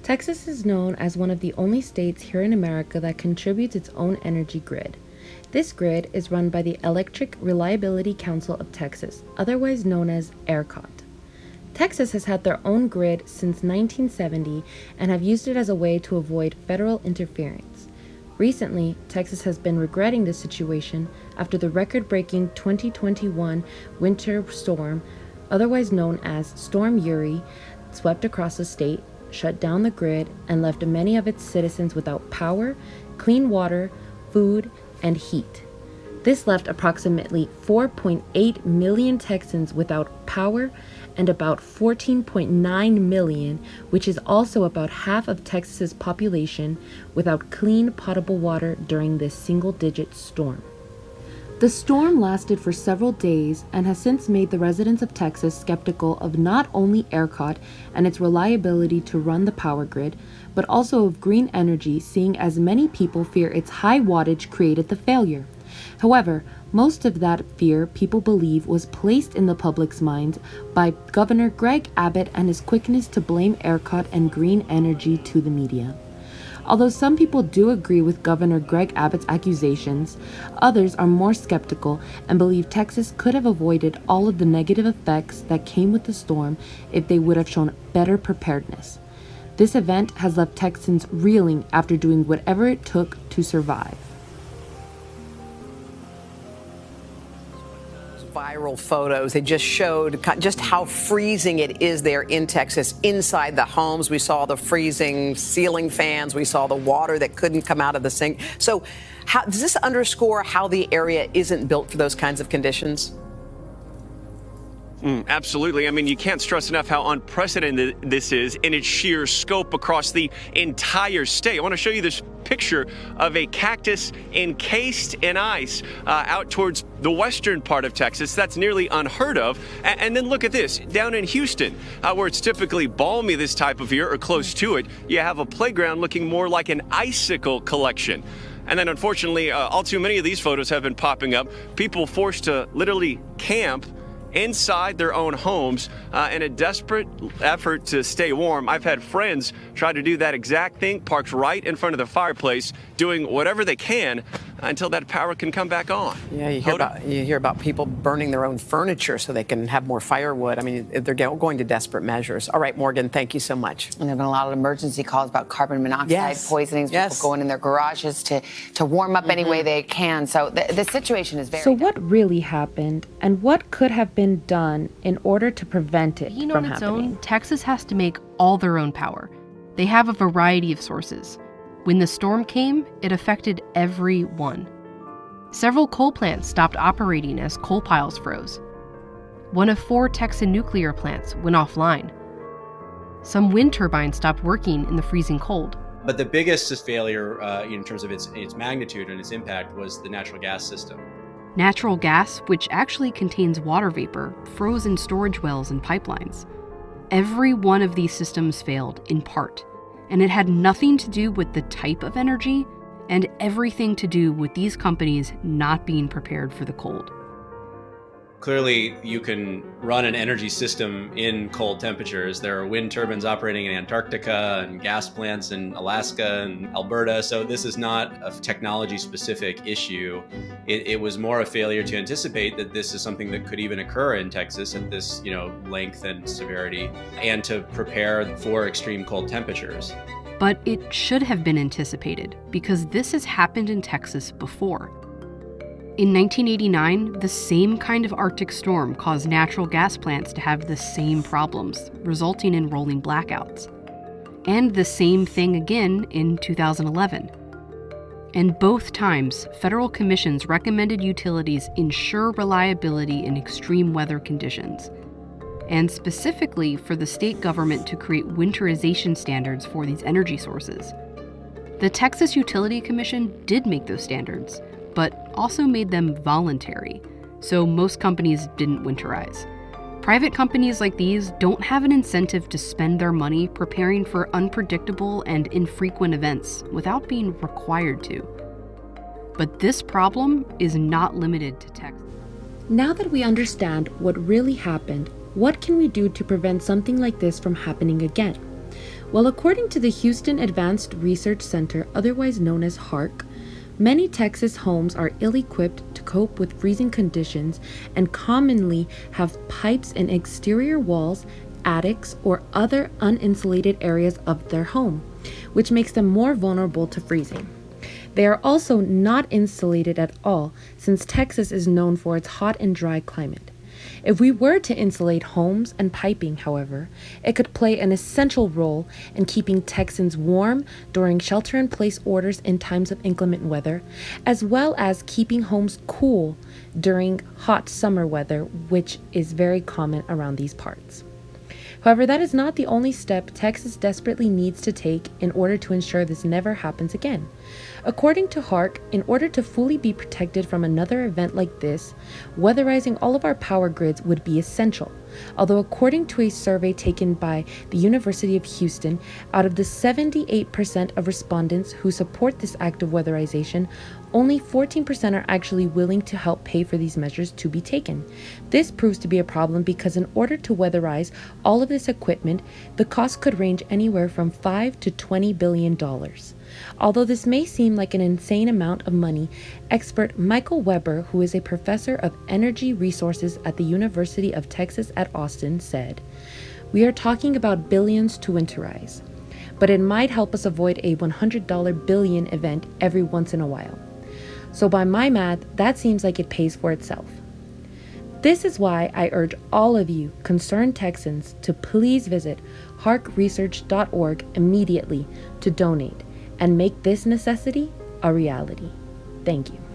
Texas is known as one of the only states here in America that contributes its own energy grid. This grid is run by the Electric Reliability Council of Texas, otherwise known as ERCOT. Texas has had their own grid since 1970 and have used it as a way to avoid federal interference. Recently, Texas has been regretting this situation after the record-breaking 2021 winter storm, otherwise known as Storm Uri, swept across the state, shut down the grid, and left many of its citizens without power, clean water, food, and heat. This left approximately 4.8 million Texans without power and about 14.9 million, which is also about half of Texas's population, without clean potable water during this single-digit storm. The storm lasted for several days and has since made the residents of Texas skeptical of not only ERCOT and its reliability to run the power grid, but also of green energy, seeing as many people fear its high wattage created the failure. However, most of that fear, people believe, was placed in the public's minds by Governor Greg Abbott and his quickness to blame ERCOT and green energy to the media. Although some people do agree with Governor Greg Abbott's accusations, others are more skeptical and believe Texas could have avoided all of the negative effects that came with the storm if they would have shown better preparedness. This event has left Texans reeling after doing whatever it took to survive. Viral photos. They just showed just how freezing it is there in Texas inside the homes. We saw the freezing ceiling fans. We saw the water that couldn't come out of the sink. So does this underscore how the area isn't built for those kinds of conditions? Absolutely. I mean, you can't stress enough how unprecedented this is in its sheer scope across the entire state. I want to show you this picture of a cactus encased in ice out towards the western part of Texas. That's nearly unheard of. And then look at this down in Houston, where it's typically balmy this type of year or close to it. You have a playground looking more like an icicle collection. And then unfortunately, all too many of these photos have been popping up. People forced to literally camp inside their own homes in a desperate effort to stay warm. I've had friends try to do that exact thing, parked right in front of the fireplace, doing whatever they can until that power can come back on. Yeah, you hear about people burning their own furniture so they can have more firewood. I mean, they're going to desperate measures. All right, Morgan, thank you so much. And there have been a lot of emergency calls about carbon monoxide poisonings, people going in their garages to warm up any way they can. So the situation is very So what really happened, and what could have been done in order to prevent it from happening? On its own, Texas has to make all their own power. They have a variety of sources. When the storm came, it affected everyone. Several coal plants stopped operating as coal piles froze. One of 4 Texan nuclear plants went offline. Some wind turbines stopped working in the freezing cold. But the biggest failure in terms of its magnitude and its impact was the natural gas system. Natural gas, which actually contains water vapor, froze in storage wells and pipelines. Every one of these systems failed, in part, and it had nothing to do with the type of energy and everything to do with these companies not being prepared for the cold. Clearly, you can run an energy system in cold temperatures. There are wind turbines operating in Antarctica and gas plants in Alaska and Alberta. So this is not a technology-specific issue. It was more a failure to anticipate that this is something that could even occur in Texas at this, length and severity, and to prepare for extreme cold temperatures. But it should have been anticipated because this has happened in Texas before. In 1989, the same kind of Arctic storm caused natural gas plants to have the same problems, resulting in rolling blackouts. And the same thing again in 2011. And both times, federal commissions recommended utilities ensure reliability in extreme weather conditions, and specifically for the state government to create winterization standards for these energy sources. The Texas Utility Commission did make those standards, but also made them voluntary, so most companies didn't winterize. Private companies like these don't have an incentive to spend their money preparing for unpredictable and infrequent events without being required to. But this problem is not limited to Texas. Now that we understand what really happened, what can we do to prevent something like this from happening again? Well, according to the Houston Advanced Research Center, otherwise known as HARC, many Texas homes are ill-equipped to cope with freezing conditions and commonly have pipes in exterior walls, attics, or other uninsulated areas of their home, which makes them more vulnerable to freezing. They are also not insulated at all, since Texas is known for its hot and dry climate. If we were to insulate homes and piping, however, it could play an essential role in keeping Texans warm during shelter-in-place orders in times of inclement weather, as well as keeping homes cool during hot summer weather, which is very common around these parts. However, that is not the only step Texas desperately needs to take in order to ensure this never happens again. According to HARC, in order to fully be protected from another event like this, weatherizing all of our power grids would be essential. Although according to a survey taken by the University of Houston, out of the 78% of respondents who support this act of weatherization, only 14% are actually willing to help pay for these measures to be taken. This proves to be a problem because in order to weatherize all of this equipment, the cost could range anywhere from $5 to $20 billion. Although this may seem like an insane amount of money, expert Michael Weber, who is a professor of energy resources at the University of Texas at Austin, said, "We are talking about billions to winterize, but it might help us avoid a $100 billion event every once in a while. So by my math, that seems like it pays for itself." This is why I urge all of you concerned Texans to please visit harcresearch.org immediately to donate and make this necessity a reality. Thank you.